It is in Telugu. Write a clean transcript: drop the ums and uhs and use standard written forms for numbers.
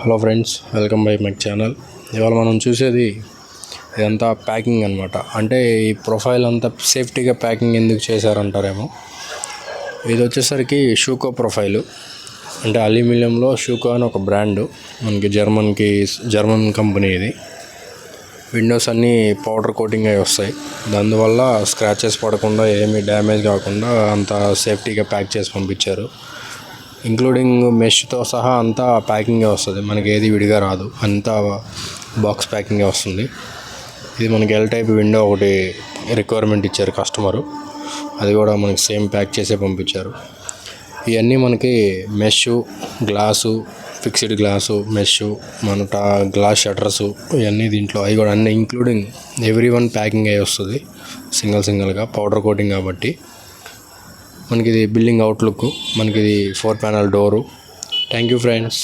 Hello friends, welcome by my channel. ఇవాళ మనం చూసేది ఇదంతా ప్యాకింగ్ అనమాట. అంటే ఈ ప్రొఫైల్ అంతా సేఫ్టీగా ప్యాకింగ్ ఎందుకు చేశారంటారేమో. ఇది వచ్చేసరికి షూకో ప్రొఫైలు. అంటే అల్యూమినియంలో షూకో అని ఒక బ్రాండు, మనకి జర్మన్ కంపెనీ. ఇది విండోస్ అన్నీ పౌడర్ కోటింగ్ అయి వస్తాయి. దానివల్ల స్క్రాచెస్ పడకుండా, ఏమీ డ్యామేజ్ కాకుండా అంత సేఫ్టీగా ప్యాక్ చేసి పంపించారు. ఇంక్లూడింగ్ మెష్తో సహా అంతా ప్యాకింగే వస్తుంది, మనకి ఏది విడిగా రాదు, అంతా బాక్స్ ప్యాకింగే వస్తుంది. ఇది మనకి ఎల్ టైప్ విండో ఒకటి రిక్వైర్మెంట్ ఇచ్చారు కస్టమరు, అది కూడా మనకి సేమ్ ప్యాక్ చేసే పంపించారు. ఇవన్నీ మనకి mesh, glass, fixed glass, mesh, మన గ్లాస్ షట్టర్సు, ఇవన్నీ దీంట్లో అవి కూడా అన్నీ ఇంక్లూడింగ్ ఎవ్రీ వన్ ప్యాకింగ్ అయ్యి వస్తుంది సింగిల్గా, పౌడర్ కోటింగ్ కాబట్టి. మనకి ఇది బిల్డింగ్ అవుట్లుక్, మనకి ఇది 4 panel door. Thank you friends.